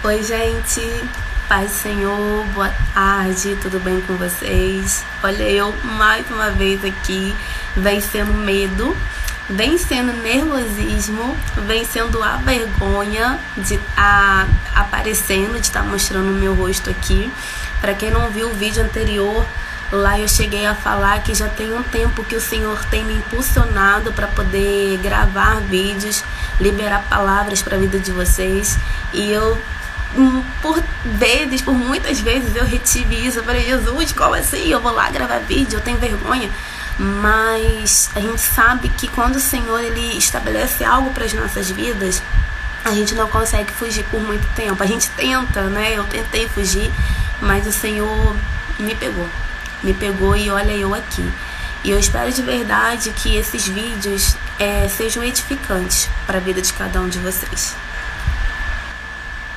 Oi, gente, paz do Senhor, boa tarde, tudo bem com vocês? Olha, eu mais uma vez aqui, vencendo medo, vencendo nervosismo, vencendo a vergonha de estar aparecendo, de estar mostrando o meu rosto aqui. Para quem não viu o vídeo anterior, lá eu cheguei a falar que já tem um tempo que o Senhor tem me impulsionado para poder gravar vídeos, liberar palavras para a vida de vocês. E eu, por muitas vezes eu retive isso. Eu falei, Jesus, como assim? Eu vou lá gravar vídeo, eu tenho vergonha. Mas a gente sabe que quando o Senhor ele estabelece algo para as nossas vidas, a gente não consegue fugir por muito tempo. A gente tenta, né? Eu tentei fugir, mas o Senhor me pegou e olha eu aqui. E eu espero de verdade que esses vídeos sejam edificantes para a vida de cada um de vocês.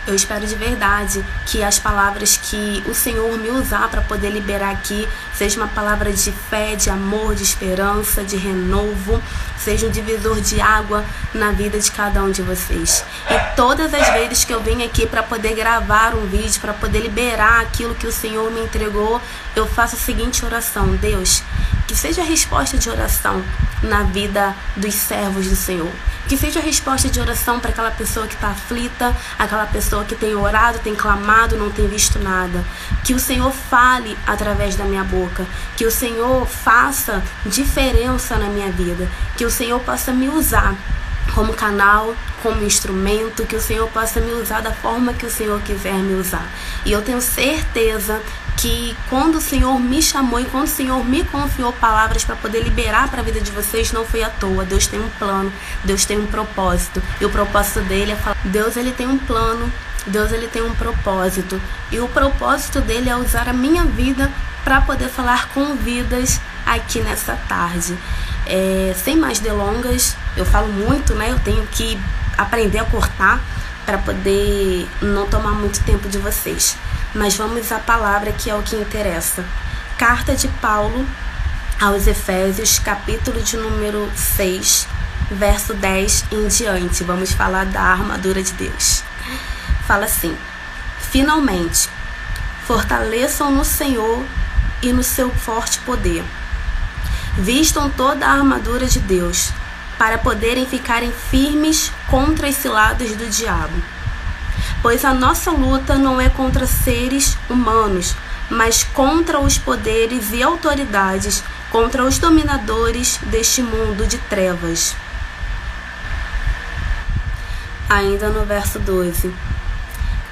Eu espero de verdade que as palavras que o Senhor me usar para poder liberar aqui seja uma palavra de fé, de amor, de esperança, de renovo, seja um divisor de água na vida de cada um de vocês. E todas as vezes que eu venho aqui para poder gravar um vídeo, para poder liberar aquilo que o Senhor me entregou, eu faço a seguinte oração: Deus, que seja a resposta de oração na vida dos servos do Senhor. Que seja a resposta de oração para aquela pessoa que está aflita, aquela pessoa que tem orado, tem clamado, não tem visto nada. Que o Senhor fale através da minha boca. Que o Senhor faça diferença na minha vida. Que o Senhor possa me usar como canal, como instrumento, que o Senhor possa me usar da forma que o Senhor quiser me usar. E eu tenho certeza que quando o Senhor me chamou e quando o Senhor me confiou palavras para poder liberar para a vida de vocês, não foi à toa. Deus tem um plano, Deus tem um propósito. E o propósito dele é falar. Deus ele tem um plano, Deus ele tem um propósito. E o propósito dele é usar a minha vida para poder falar com vidas aqui nessa tarde. Sem mais delongas, eu falo muito, né? Eu tenho que aprender a cortar para poder não tomar muito tempo de vocês. Mas vamos à palavra, que é o que interessa. Carta de Paulo aos Efésios, capítulo de número 6, verso 10 em diante. Vamos falar da armadura de Deus. Fala assim: finalmente, fortaleçam no Senhor e no seu forte poder. Vistam toda a armadura de Deus, para poderem ficarem firmes contra as ciladas do diabo. Pois a nossa luta não é contra seres humanos, mas contra os poderes e autoridades, contra os dominadores deste mundo de trevas. Ainda no verso 12.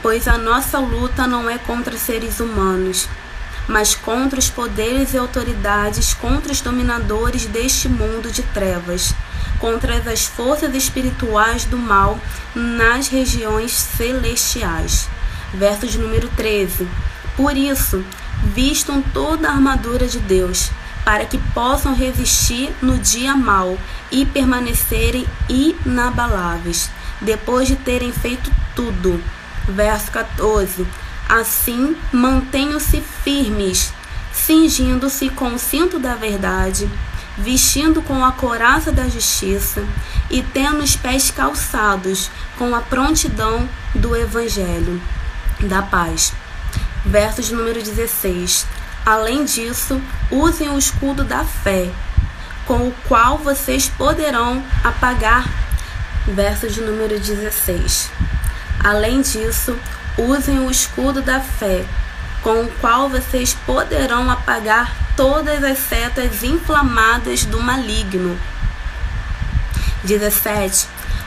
Pois a nossa luta não é contra seres humanos, mas contra os poderes e autoridades, contra os dominadores deste mundo de trevas, contra as forças espirituais do mal nas regiões celestiais. Verso de número 13. Por isso, vistam toda a armadura de Deus, para que possam resistir no dia mau e permanecerem inabaláveis, depois de terem feito tudo. Verso 14. Assim, mantenham-se firmes, cingindo-se com o cinto da verdade, vestindo com a couraça da justiça e tendo os pés calçados com a prontidão do evangelho da paz. Verso de número 16. Além disso, usem o escudo da fé, com o qual vocês poderão apagar. Verso de número 16. Além disso, usem o escudo da fé, com o qual vocês poderão apagar todas as setas inflamadas do maligno. 17.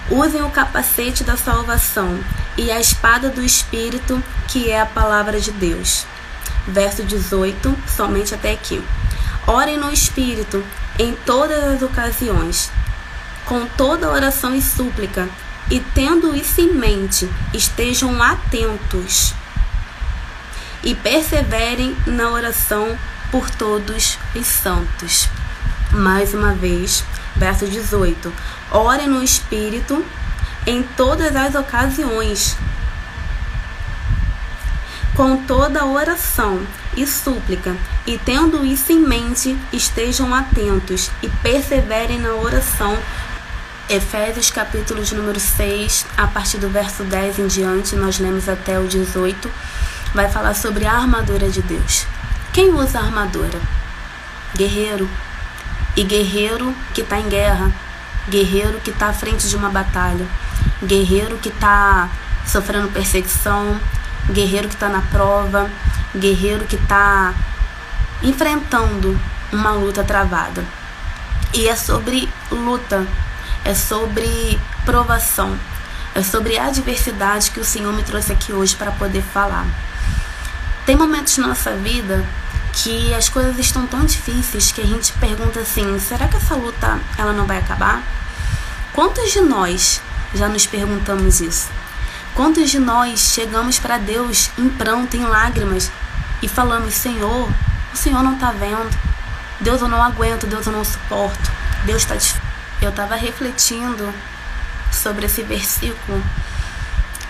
Usem o capacete da salvação e a espada do Espírito, que é a palavra de Deus. Verso 18, somente até aqui. Orem no Espírito em todas as ocasiões, com toda oração e súplica, e tendo isso em mente, estejam atentos e perseverem na oração por todos os santos. Mais uma vez, verso 18. Orem no Espírito em todas as ocasiões, com toda oração e súplica, e tendo isso em mente, estejam atentos e perseverem na oração Efésios capítulo de número 6, a partir do verso 10 em diante, nós lemos até o 18, vai falar sobre a armadura de Deus. Quem usa a armadura? Guerreiro. E guerreiro que está em guerra, guerreiro que está à frente de uma batalha, guerreiro que está sofrendo perseguição, guerreiro que está na prova, guerreiro que está enfrentando uma luta travada. E é sobre luta, é sobre provação, é sobre a adversidade que o Senhor me trouxe aqui hoje para poder falar. Tem momentos na nossa vida que as coisas estão tão difíceis que a gente pergunta assim, será que essa luta ela não vai acabar? Quantos de nós já nos perguntamos isso? Quantos de nós chegamos para Deus em pranto, em lágrimas e falamos, Senhor, o Senhor não está vendo, Deus, eu não aguento, Deus, eu não suporto, Deus está difícil. Eu estava refletindo sobre esse versículo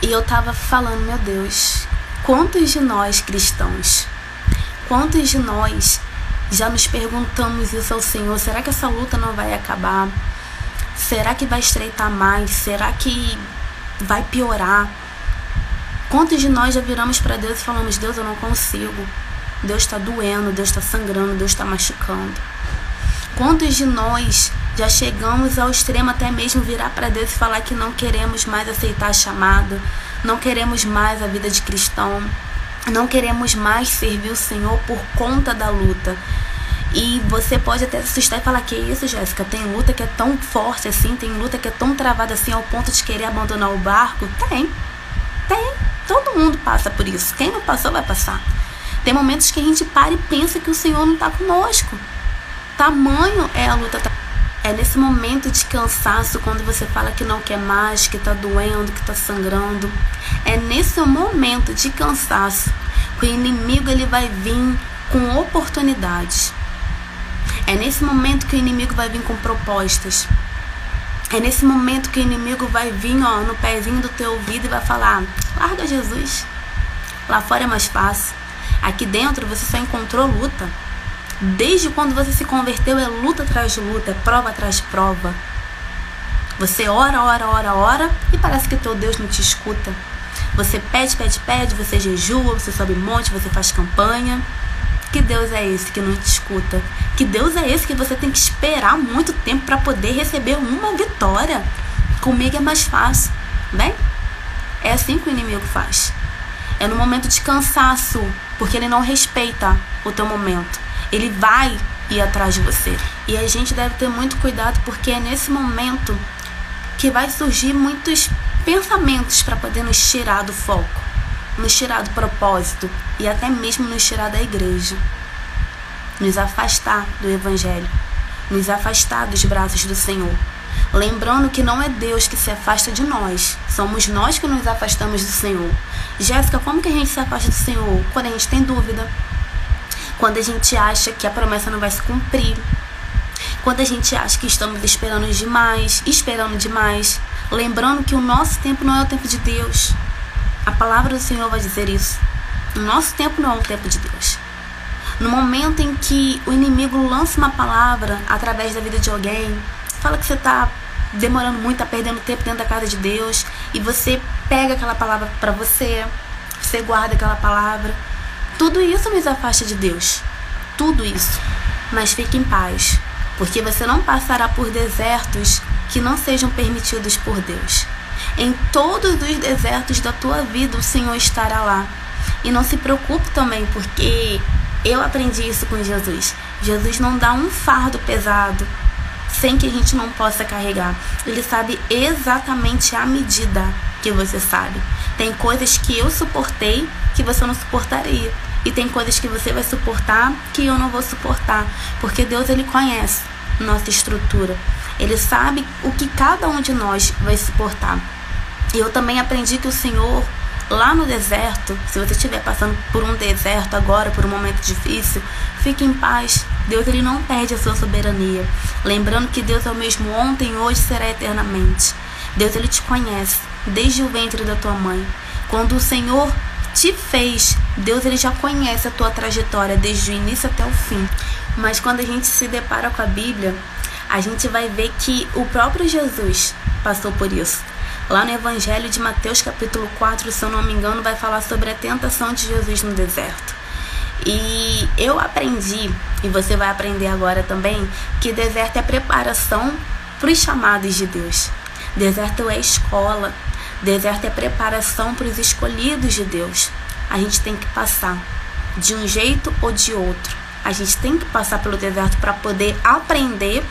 e eu estava falando, meu Deus, quantos de nós cristãos, quantos de nós já nos perguntamos isso ao Senhor, será que essa luta não vai acabar? Será que vai estreitar mais? Será que vai piorar? Quantos de nós já viramos para Deus e falamos, Deus, eu não consigo, Deus está doendo, Deus está sangrando, Deus está machucando? Quantos de nós já chegamos ao extremo até mesmo virar para Deus e falar que não queremos mais aceitar a chamada, não queremos mais a vida de cristão, não queremos mais servir o Senhor por conta da luta? E você pode até se assustar e falar, que isso, Jéssica? Tem luta que é tão forte assim, tem luta que é tão travada assim ao ponto de querer abandonar o barco? Tem. Todo mundo passa por isso. Quem não passou vai passar. Tem momentos que a gente para e pensa que o Senhor não está conosco. Tamanho é a luta. É nesse momento de cansaço, quando você fala que não quer mais, que está doendo, que está sangrando. É nesse momento de cansaço que o inimigo ele vai vir com oportunidades. É nesse momento que o inimigo vai vir com propostas. É nesse momento que o inimigo vai vir no pezinho do teu ouvido e vai falar, larga Jesus. Lá fora é mais fácil. Aqui dentro você só encontrou luta. Desde quando você se converteu é luta atrás de luta, é prova atrás de prova. Você ora e parece que teu Deus não te escuta. Você pede, você jejua, você sobe monte, você faz campanha. Que Deus é esse que não te escuta? Que Deus é esse que você tem que esperar muito tempo para poder receber uma vitória? Comigo é mais fácil, bem? É assim que o inimigo faz. É no momento de cansaço, porque ele não respeita o teu momento. Ele vai ir atrás de você. E a gente deve ter muito cuidado, porque é nesse momento que vai surgir muitos pensamentos para poder nos tirar do foco, nos tirar do propósito e até mesmo nos tirar da igreja, nos afastar do evangelho, nos afastar dos braços do Senhor. Lembrando que não é Deus que se afasta de nós, somos nós que nos afastamos do Senhor. Jéssica, como que a gente se afasta do Senhor? Quando a gente tem dúvida, quando a gente acha que a promessa não vai se cumprir, quando a gente acha que estamos esperando demais, lembrando que o nosso tempo não é o tempo de Deus. A palavra do Senhor vai dizer isso. O nosso tempo não é o tempo de Deus. No momento em que o inimigo lança uma palavra através da vida de alguém, fala que você está demorando muito, está perdendo tempo dentro da casa de Deus, e você pega aquela palavra para você guarda aquela palavra. Tudo isso nos afasta de Deus. Tudo isso. Mas fique em paz, porque você não passará por desertos que não sejam permitidos por Deus. Em todos os desertos da tua vida, o Senhor estará lá. E não se preocupe também, porque eu aprendi isso com Jesus. Jesus não dá um fardo pesado sem que a gente não possa carregar. Ele sabe exatamente a medida que você sabe. Tem coisas que eu suportei que você não suportaria. E tem coisas que você vai suportar que eu não vou suportar. Porque Deus, ele conhece nossa estrutura. Ele sabe o que cada um de nós vai suportar. E eu também aprendi que o Senhor, lá no deserto, se você estiver passando por um deserto agora, por um momento difícil, fique em paz. Deus, ele não perde a sua soberania. Lembrando que Deus é o mesmo ontem, hoje, será eternamente. Deus, ele te conhece desde o ventre da tua mãe. Quando o Senhor te fez, Deus, ele já conhece a tua trajetória desde o início até o fim. Mas quando a gente se depara com a Bíblia, a gente vai ver que o próprio Jesus passou por isso. Lá no Evangelho de Mateus, capítulo 4, se eu não me engano, vai falar sobre a tentação de Jesus no deserto. E eu aprendi, e você vai aprender agora também, que deserto é preparação para os chamados de Deus. Deserto é escola. Deserto é preparação para os escolhidos de Deus. A gente tem que passar de um jeito ou de outro. A gente tem que passar pelo deserto para poder aprender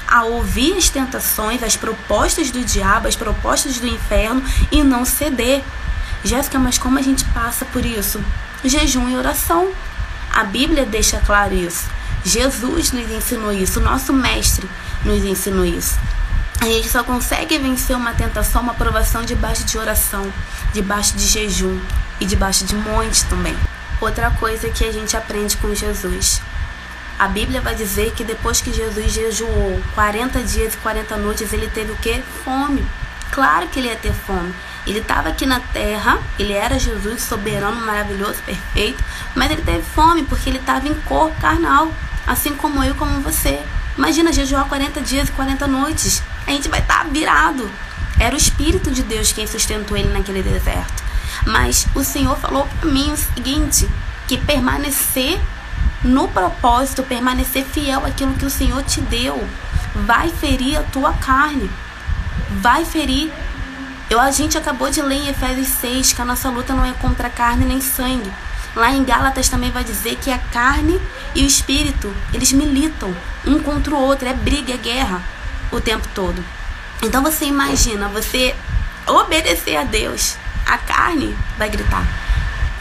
a ouvir as tentações, as propostas do diabo, as propostas do inferno e não ceder. Jéssica, mas como a gente passa por isso? Jejum e oração. A Bíblia deixa claro isso. Jesus nos ensinou isso. O nosso mestre nos ensinou isso. A gente só consegue vencer uma tentação, uma provação debaixo de oração, debaixo de jejum e debaixo de monte também. Outra coisa que a gente aprende com Jesus. A Bíblia vai dizer que depois que Jesus jejuou 40 dias e 40 noites, ele teve o quê? Fome. Claro que ele ia ter fome. Ele estava aqui na terra, ele era Jesus, soberano, maravilhoso, perfeito, mas ele teve fome porque ele estava em corpo carnal, assim como eu e como você. Imagina jejuar 40 dias e 40 noites. A gente vai estar virado. Era o Espírito de Deus quem sustentou ele naquele deserto. Mas o Senhor falou para mim o seguinte, que permanecer no propósito, permanecer fiel àquilo que o Senhor te deu, vai ferir a tua carne. Vai ferir. A gente acabou de ler em Efésios 6 que a nossa luta não é contra carne nem sangue. Lá em Gálatas também vai dizer que a carne e o espírito, eles militam um contra o outro, é briga, é guerra o tempo todo. Então você imagina, você obedecer a Deus, a carne vai gritar.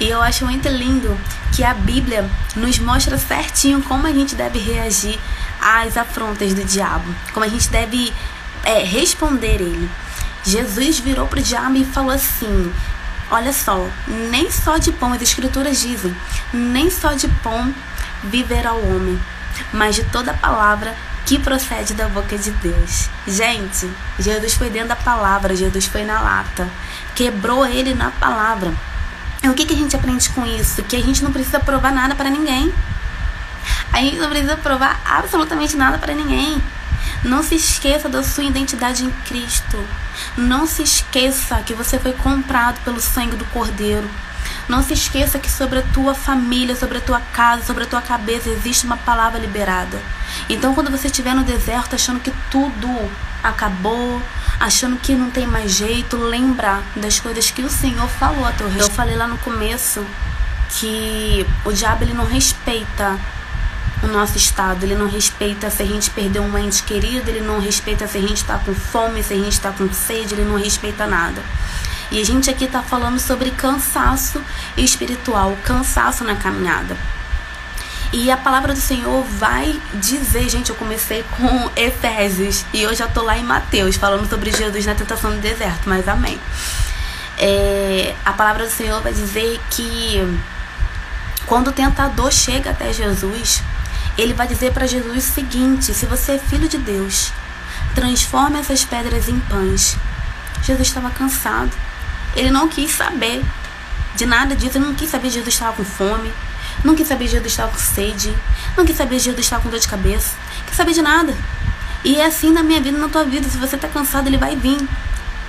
E eu acho muito lindo que a Bíblia nos mostra certinho como a gente deve reagir às afrontas do diabo, como a gente deve responder ele. Jesus virou para o diabo e falou assim, olha só, nem só de pão, as escrituras dizem, nem só de pão viverá o homem, mas de toda palavra que procede da boca de Deus. Gente, Jesus foi dentro da palavra, Jesus foi na lata, quebrou ele na palavra. E o que a gente aprende com isso? Que a gente não precisa provar nada para ninguém. A gente não precisa provar absolutamente nada para ninguém. Não se esqueça da sua identidade em Cristo. Não se esqueça que você foi comprado pelo sangue do Cordeiro. Não se esqueça que sobre a tua família, sobre a tua casa, sobre a tua cabeça existe uma palavra liberada. Então quando você estiver no deserto achando que tudo acabou, achando que não tem mais jeito, lembra das coisas que o Senhor falou a teu respeito. Eu falei lá no começo que o diabo ele não respeita o nosso estado, ele não respeita se a gente perdeu um ente querido, ele não respeita se a gente está com fome, se a gente está com sede, ele não respeita nada. E a gente aqui está falando sobre cansaço espiritual, cansaço na caminhada. E a palavra do Senhor vai dizer, gente, eu comecei com Efésios e eu já tô lá em Mateus, falando sobre Jesus na tentação do deserto, mas amém. A palavra do Senhor vai dizer que quando o tentador chega até Jesus, ele vai dizer para Jesus o seguinte, se você é filho de Deus, transforme essas pedras em pães. Jesus estava cansado, ele não quis saber de nada disso, ele não quis saber se Jesus estava com fome, não quis saber se Jesus estava com sede, não quis saber se Jesus estava com dor de cabeça, não quis saber de nada. E é assim na minha vida e na tua vida, se você está cansado, ele vai vir.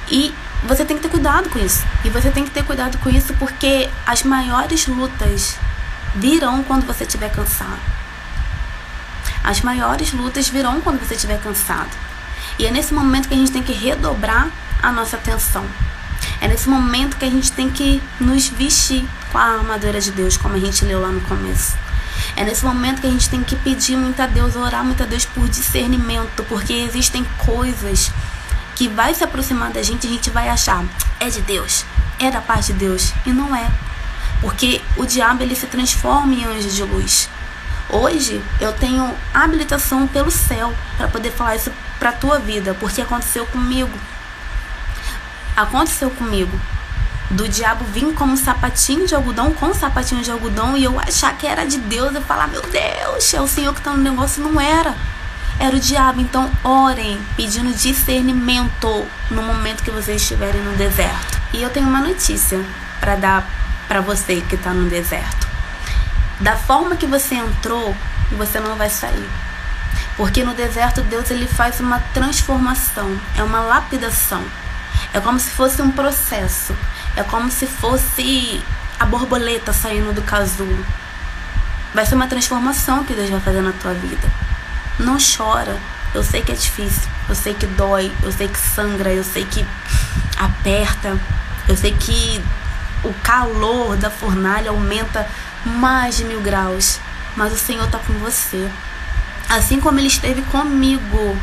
E você tem que ter cuidado com isso. E você tem que ter cuidado com isso porque as maiores lutas virão quando você estiver cansado. As maiores lutas virão quando você estiver cansado. E é nesse momento que a gente tem que redobrar a nossa atenção. É nesse momento que a gente tem que nos vestir com a armadura de Deus, como a gente leu lá no começo. É nesse momento que a gente tem que pedir muito a Deus, orar muito a Deus por discernimento, porque existem coisas que vai se aproximar da gente e a gente vai achar, é de Deus, é da parte de Deus, e não é. Porque o diabo ele se transforma em anjo de luz. Hoje eu tenho habilitação pelo céu para poder falar isso para tua vida, porque aconteceu comigo. Aconteceu comigo. Do diabo vir como sapatinho de algodão, com sapatinho de algodão, e eu achar que era de Deus e falar, meu Deus, é o Senhor que está no negócio. Não era. Era o diabo. Então orem pedindo discernimento no momento que vocês estiverem no deserto. E eu tenho uma notícia para dar para você que está no deserto. Da forma que você entrou, você não vai sair. Porque no deserto Deus ele faz uma transformação, é uma lapidação. É como se fosse um processo. É como se fosse a borboleta saindo do casulo. Vai ser uma transformação que Deus vai fazer na tua vida. Não chora. Eu sei que é difícil. Eu sei que dói. Eu sei que sangra. Eu sei que aperta. Eu sei que o calor da fornalha aumenta mais de 1000 graus. Mas o Senhor está com você. Assim como Ele esteve comigo,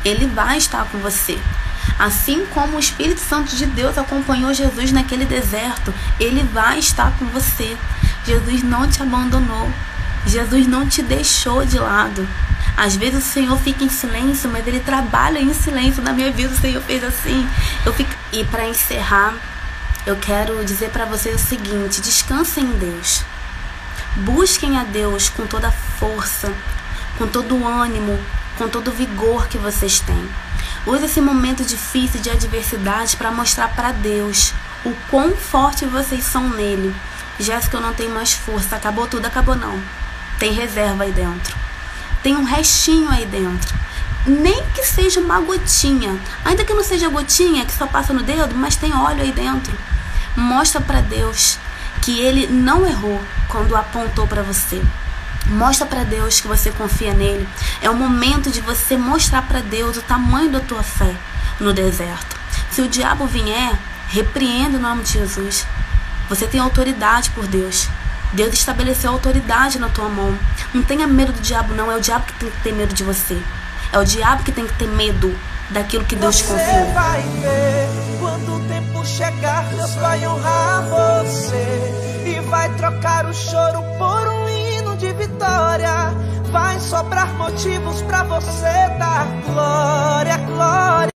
Ele vai estar com você. Assim como o Espírito Santo de Deus acompanhou Jesus naquele deserto, Ele vai estar com você. Jesus não te abandonou. Jesus não te deixou de lado. Às vezes o Senhor fica em silêncio, mas Ele trabalha em silêncio. Na minha vida o Senhor fez assim. E para encerrar, eu quero dizer para vocês o seguinte: descansem em Deus. Busquem a Deus com toda a força, com todo o ânimo, com todo o vigor que vocês têm. Use esse momento difícil de adversidade para mostrar para Deus o quão forte vocês são nele. Jéssica, eu não tenho mais força. Acabou tudo? Acabou não. Tem reserva aí dentro. Tem um restinho aí dentro. Nem que seja uma gotinha. Ainda que não seja gotinha, que só passa no dedo, mas tem óleo aí dentro. Mostra para Deus que Ele não errou quando apontou para você. Mostra para Deus que você confia nele. É o momento de você mostrar para Deus o tamanho da tua fé no deserto. Se o diabo vier, repreenda o nome de Jesus. Você tem autoridade por Deus. Deus estabeleceu autoridade na tua mão. Não tenha medo do diabo, não. É o diabo que tem que ter medo de você. É o diabo que tem que ter medo daquilo que Deus te confiou. Você vai ver quando o tempo chegar, Deus vai honrar você e vai trocar o choro por um hino de vitória. Vai sobrar motivos pra você dar glória, glória.